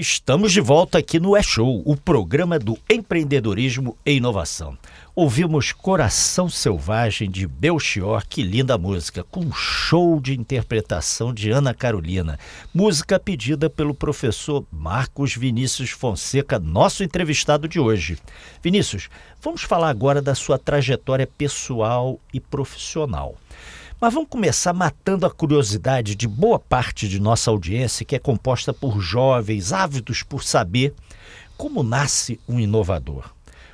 Estamos de volta aqui no É-Show, o programa do empreendedorismo e inovação. Ouvimos Coração Selvagem de Belchior, que linda música, com um show de interpretação de Ana Carolina. Música pedida pelo professor Marcos Vinícius Fonseca, nosso entrevistado de hoje. Vinícius, vamos falar agora da sua trajetória pessoal e profissional. Mas vamos começar matando a curiosidade de boa parte de nossa audiência, que é composta por jovens ávidos por saber como nasce um inovador.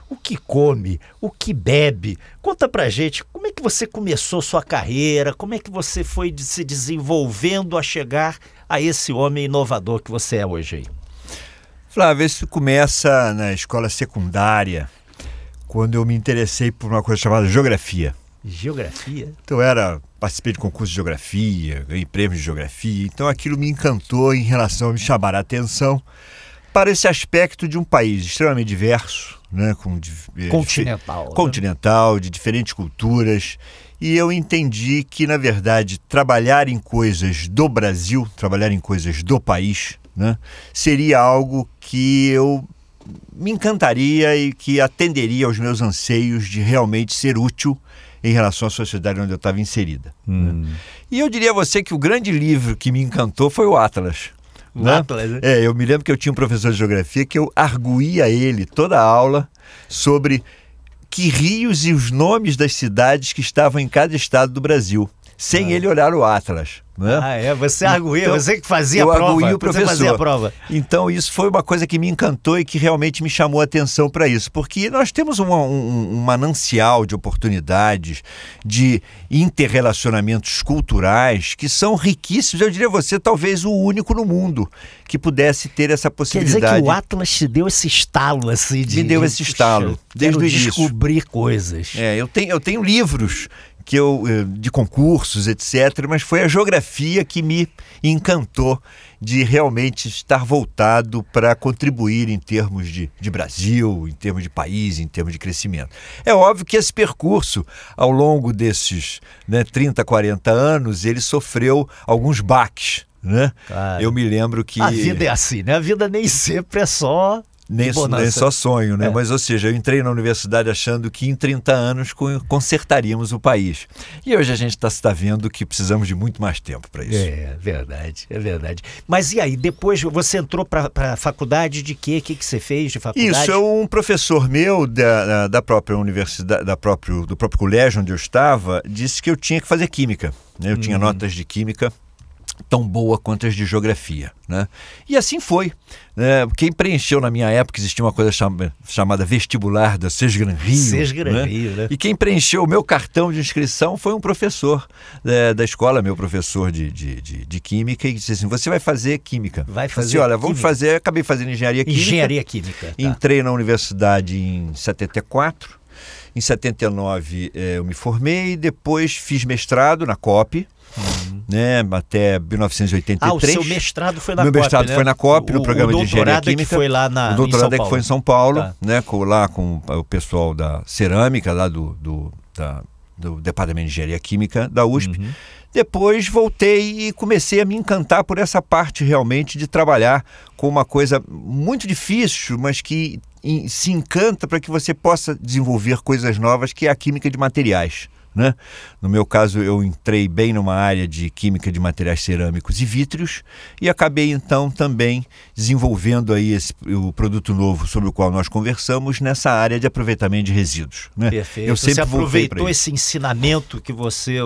O que come, o que bebe. Conta pra gente, como é que você começou sua carreira, como é que você foi se desenvolvendo a chegar a esse homem inovador que você é hoje aí? Flávio, isso começa na escola secundária, quando eu me interessei por uma coisa chamada geografia. Geografia? Então participei de concurso de geografia, ganhei prêmios de geografia, então aquilo me encantou em relação a me chamar a atenção para esse aspecto de um país extremamente diverso, né, continental, de diferentes culturas, e eu entendi que, na verdade, trabalhar em coisas do Brasil, trabalhar em coisas do país, né, seria algo que eu me encantaria e que atenderia aos meus anseios de realmente ser útil em relação à sociedade onde eu estava inserida. Né? E eu diria a você que o grande livro que me encantou foi o Atlas. O Atlas, né? Eu me lembro que eu tinha um professor de geografia que eu arguía a ele toda a aula sobre que rios e os nomes das cidades que estavam em cada estado do Brasil, sem ele olhar o Atlas. Né? Você arguía, então, você que fazia a prova. Eu arguía o professor. Então isso foi uma coisa que me encantou e que realmente me chamou a atenção para isso, porque nós temos um manancial de oportunidades, de interrelacionamentos culturais que são riquíssimos. Eu diria a você, talvez o único no mundo que pudesse ter essa possibilidade. Quer dizer que o Atlas te deu esse estalo assim me deu esse estalo, desde o início. Descobrir coisas. Eu tenho livros de concursos, etc., mas foi a geografia que me encantou de realmente estar voltado para contribuir em termos de Brasil, em termos de país, em termos de crescimento. É óbvio que esse percurso, ao longo desses 30, 40 anos, ele sofreu alguns baques. Né? Eu me lembro que... A vida é assim, né? A vida nem sempre é só... Nem só sonho, né? Mas, ou seja, eu entrei na universidade achando que em 30 anos consertaríamos o país. E hoje a gente está vendo que precisamos de muito mais tempo para isso. É verdade. Mas e aí, depois você entrou para a faculdade de quê? O que você fez de faculdade? Isso, um professor meu da própria universidade, do próprio colégio onde eu estava, disse que eu tinha que fazer química. Né? Eu tinha notas de química tão boa quanto as de geografia, né? E assim foi. Quem preencheu na minha época, existia uma coisa chamada vestibular da Sesgran Rio, né? E quem preencheu o meu cartão de inscrição foi um professor da escola, meu professor de química, e disse assim, você vai fazer química. Vai fazer olha, vamos fazer, acabei fazendo engenharia química. Engenharia química. Tá. Entrei na universidade em 74, em 79 eu me formei, depois fiz mestrado na COP, né, até 1983. O seu mestrado foi na COP, Meu mestrado foi na COP, no programa de engenharia química. Que foi lá o doutorado em São Paulo. Foi em São Paulo, tá. Né, lá com o pessoal da cerâmica, lá do Departamento de Engenharia Química da USP. Depois voltei e comecei a me encantar por essa parte realmente de trabalhar com uma coisa muito difícil, mas que se encanta para que você possa desenvolver coisas novas, que é a química de materiais. Né? No meu caso, eu entrei bem numa área de química de materiais cerâmicos e vítreos e acabei então também desenvolvendo aí o produto novo sobre o qual nós conversamos nessa área de aproveitamento de resíduos. Né? Perfeito. Você aproveitou esse ensinamento que você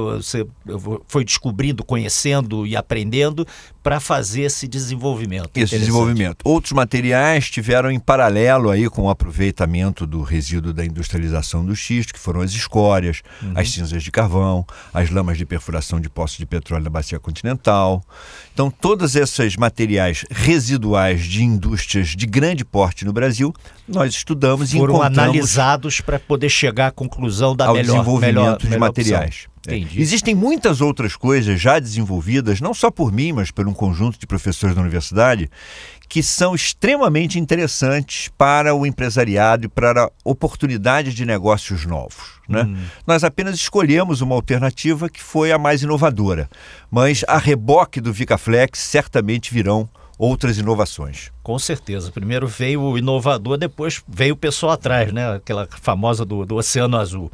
foi descobrindo, conhecendo e aprendendo para fazer esse desenvolvimento. Esse desenvolvimento. Outros materiais tiveram em paralelo aí com o aproveitamento do resíduo da industrialização do xisto, que foram as escórias, as cinzas de carvão, as lamas de perfuração de poços de petróleo na bacia continental. Então, todos esses materiais residuais de indústrias de grande porte no Brasil, nós estudamos e foram analisados para poder chegar à conclusão da desenvolvimento de materiais. Entendi. Existem muitas outras coisas já desenvolvidas, não só por mim, mas por um conjunto de professores da universidade, que são extremamente interessantes para o empresariado e para oportunidades de negócios novos. Né? Nós apenas escolhemos uma alternativa que foi a mais inovadora, mas a reboque do VicaFlex certamente virão outras inovações. Com certeza. Primeiro veio o inovador, depois veio o pessoal atrás, né? Aquela famosa do Oceano Azul.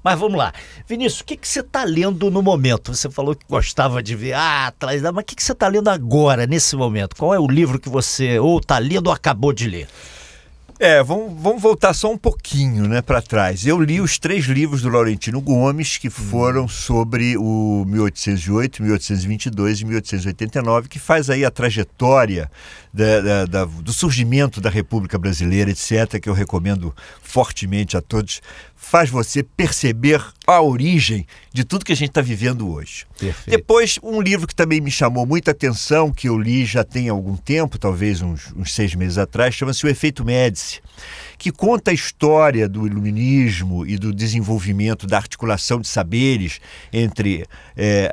Mas vamos lá. Vinícius, o que você está lendo no momento? Você falou que gostava de ver atrás, mas o que você está lendo agora, nesse momento? Qual é o livro que você ou está lendo ou acabou de ler? Vamos voltar só um pouquinho, né, para trás. Eu li os 3 livros do Laurentino Gomes, que foram sobre o 1808, 1822 e 1889, que faz aí a trajetória do surgimento da República Brasileira, etc., que eu recomendo fortemente a todos. Faz você perceber a origem de tudo que a gente está vivendo hoje. Perfeito. Depois, um livro que também me chamou muita atenção, que eu li já tem algum tempo, talvez uns 6 meses atrás, chama-se O Efeito Médici, que conta a história do iluminismo e do desenvolvimento da articulação de saberes entre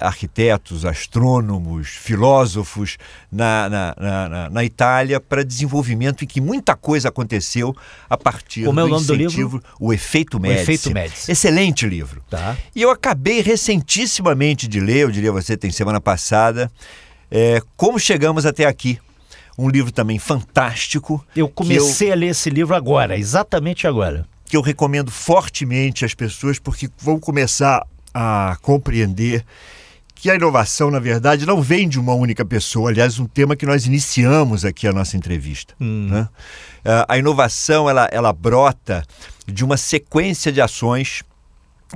arquitetos, astrônomos, filósofos na Itália, para desenvolvimento em que muita coisa aconteceu a partir Como é o do nome do incentivo, livro? O Efeito Médici. O Efeito Médici. Excelente livro. Tá. E eu acabei recentissimamente de ler, eu diria a você, tem semana passada, Como Chegamos Até Aqui. Um livro também fantástico. Eu comecei a ler esse livro agora, exatamente agora. Que eu recomendo fortemente às pessoas, porque vão começar a compreender que a inovação, na verdade, não vem de uma única pessoa. Aliás, um tema que nós iniciamos aqui a nossa entrevista. Né? A inovação, ela brota de uma sequência de ações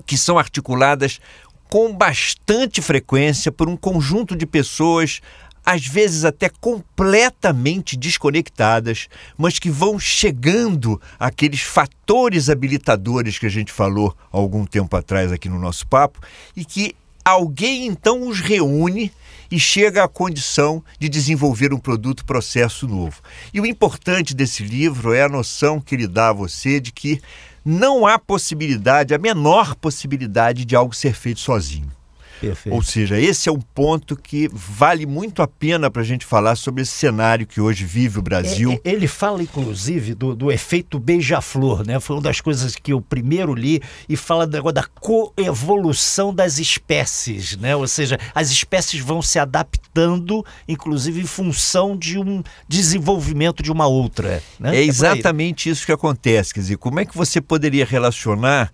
que são articuladas com bastante frequência por um conjunto de pessoas, às vezes até completamente desconectadas, mas que vão chegando àqueles fatores habilitadores que a gente falou há algum tempo atrás aqui no nosso papo, e que alguém então os reúne e chega à condição de desenvolver um produto, processo novo. E o importante desse livro é a noção que ele dá a você de que não há possibilidade, a menor possibilidade de algo ser feito sozinho. Perfeito. Ou seja, esse é um ponto que vale muito a pena para a gente falar sobre esse cenário que hoje vive o Brasil. Ele fala, inclusive, do efeito beija-flor, né? Foi uma das coisas que eu primeiro li, e fala do negócio da coevolução das espécies, né? Ou seja, as espécies vão se adaptando, inclusive em função de um desenvolvimento de uma outra. Né? É exatamente isso que acontece. Quer dizer, como é que você poderia relacionar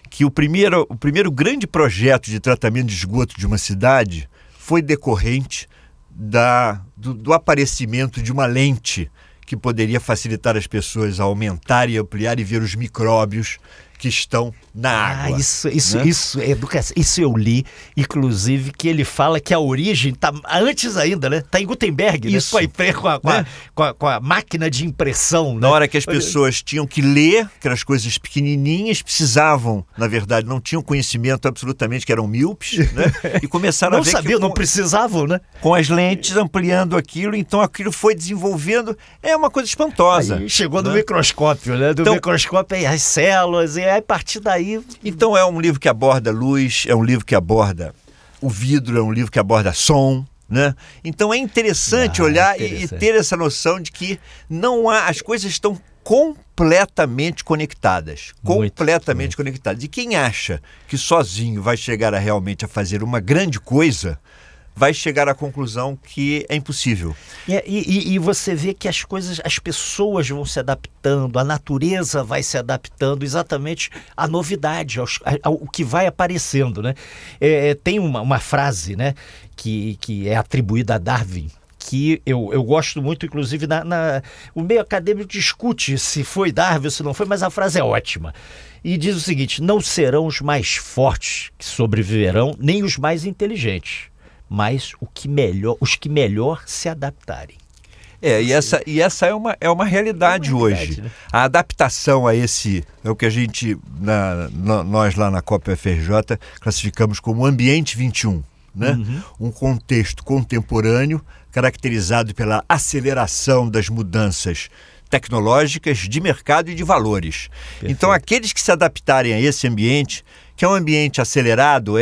que o primeiro grande projeto de tratamento de esgoto de uma cidade foi decorrente do aparecimento de uma lente que poderia facilitar as pessoas a aumentar e ampliar e ver os micróbios que estão na água. Isso eu li, inclusive, que ele fala que a origem está antes ainda, né? Está em Gutenberg, né? Com a máquina de impressão. Na hora que as pessoas tinham que ler aquelas coisas pequenininhas, precisavam, na verdade, não tinham conhecimento absolutamente, que eram míopes, né? E começaram a ver que não precisavam, né? Com as lentes ampliando aquilo, então aquilo foi desenvolvendo. É uma coisa espantosa. Aí chegou no microscópio, né? Do microscópio, aí as células, e aí a partir daí... Então é um livro que aborda luz, é um livro que aborda o vidro, é um livro que aborda som, né? Então é interessante olhar e ter essa noção de que não há, as coisas estão completamente conectadas. Completamente conectadas. E quem acha que sozinho vai chegar realmente a fazer uma grande coisa, vai chegar à conclusão que é impossível. E você vê que as pessoas vão se adaptando, a natureza vai se adaptando exatamente à novidade, ao que vai aparecendo, né? Tem uma frase, né, que é atribuída a Darwin, que eu gosto muito, inclusive, o meio acadêmico discute se foi Darwin ou se não foi, mas a frase é ótima. E diz o seguinte: não serão os mais fortes que sobreviverão, nem os mais inteligentes, mas os que melhor se adaptarem. E essa é uma realidade hoje. Né? A adaptação a esse, é o que a gente, nós lá na COP-UFRJ, classificamos como Ambiente 21. Né? Um contexto contemporâneo caracterizado pela aceleração das mudanças tecnológicas, de mercado e de valores. Perfeito. Então, aqueles que se adaptarem a esse ambiente, que é um ambiente acelerado,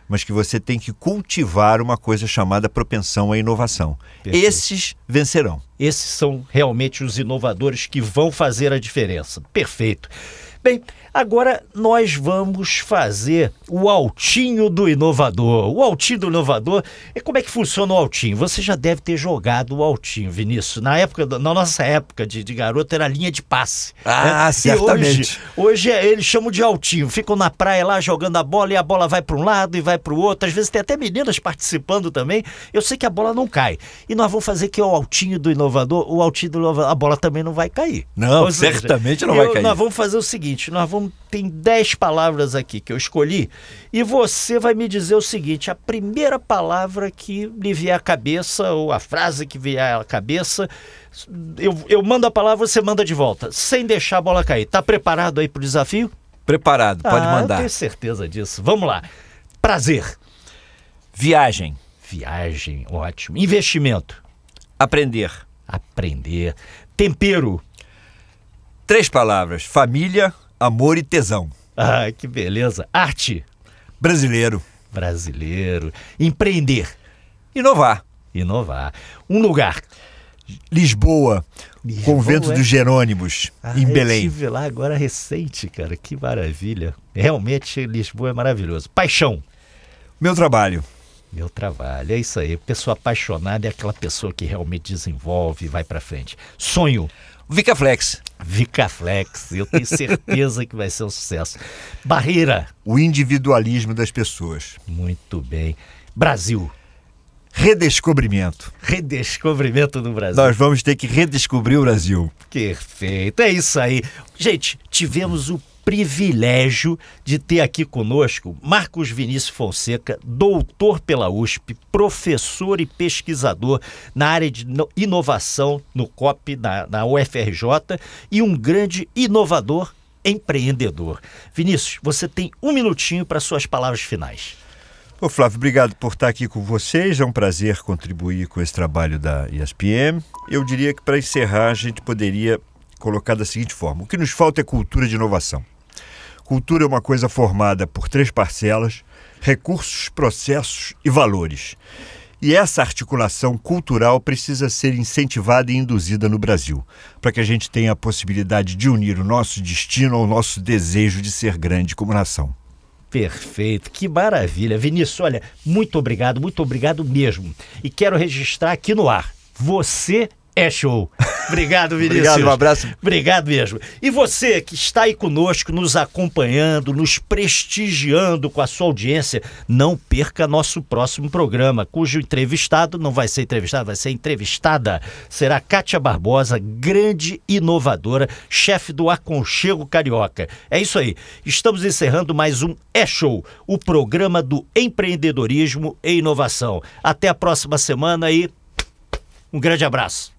mas que você tem que cultivar uma coisa chamada propensão à inovação. Perfeito. Esses vencerão. Esses são realmente os inovadores que vão fazer a diferença. Perfeito. Bem, agora nós vamos fazer o Altinho do Inovador. O Altinho do Inovador, como é que funciona o Altinho? Você já deve ter jogado o Altinho, Vinícius. Na nossa época de garoto era linha de passe. Ah, certamente. Hoje eles chamam de Altinho. Ficam na praia lá jogando a bola e a bola vai para um lado e vai para o outro. Às vezes tem até meninas participando também. Eu sei que a bola não cai. E nós vamos fazer que é o Altinho do Inovador. O Altinho do Inovador, a bola também não vai cair. Não, certamente não vai cair. Nós vamos fazer o seguinte, tem 10 palavras aqui que eu escolhi e você vai me dizer o seguinte, a primeira palavra que lhe vier à cabeça ou a frase que vier à cabeça, eu mando a palavra, você manda de volta, sem deixar a bola cair. Tá preparado aí pro desafio? Preparado, pode mandar. Eu tenho certeza disso. Vamos lá. Prazer. Viagem. Viagem, ótimo. Investimento. Aprender. Aprender. Tempero. 3 palavras: família, amor e tesão. Ah, que beleza. Arte. Brasileiro. Brasileiro. Empreender. Inovar. Inovar. Um lugar. Lisboa. Convento dos Jerônimos, em Belém. Eu estive lá agora recente, cara. Que maravilha. Realmente, Lisboa é maravilhoso. Paixão. Meu trabalho. Meu trabalho, é isso aí. Pessoa apaixonada é aquela pessoa que realmente desenvolve e vai pra frente. Sonho. Vicaflex. Vicaflex, eu tenho certeza que vai ser um sucesso. Barreira. O individualismo das pessoas. Muito bem. Brasil. Redescobrimento. Redescobrimento do Brasil. Nós vamos ter que redescobrir o Brasil. Perfeito, é isso aí. Gente, tivemos o privilégio de ter aqui conosco Marcos Vinícius Fonseca, doutor pela USP, professor e pesquisador na área de inovação no COP, na UFRJ, e um grande inovador empreendedor. Vinícius, você tem 1 minutinho para suas palavras finais. Ô Flávio, obrigado por estar aqui com vocês. É um prazer contribuir com esse trabalho da ESPM. Eu diria que para encerrar a gente poderia colocar da seguinte forma: o que nos falta é cultura de inovação. Cultura é uma coisa formada por 3 parcelas: recursos, processos e valores. E essa articulação cultural precisa ser incentivada e induzida no Brasil, para que a gente tenha a possibilidade de unir o nosso destino ao nosso desejo de ser grande como nação. Perfeito, que maravilha. Vinícius, olha, muito obrigado mesmo. E quero registrar aqui no ar, você é show. Obrigado, Vinícius. Obrigado, um abraço. Obrigado mesmo. E você que está aí conosco, nos acompanhando, nos prestigiando com a sua audiência, não perca nosso próximo programa, cujo entrevistado não vai ser entrevistado, vai ser entrevistada. Será Kátia Barbosa, grande inovadora, chefe do Aconchego Carioca. É isso aí. Estamos encerrando mais um É-Show, o programa do empreendedorismo e inovação. Até a próxima semana e um grande abraço.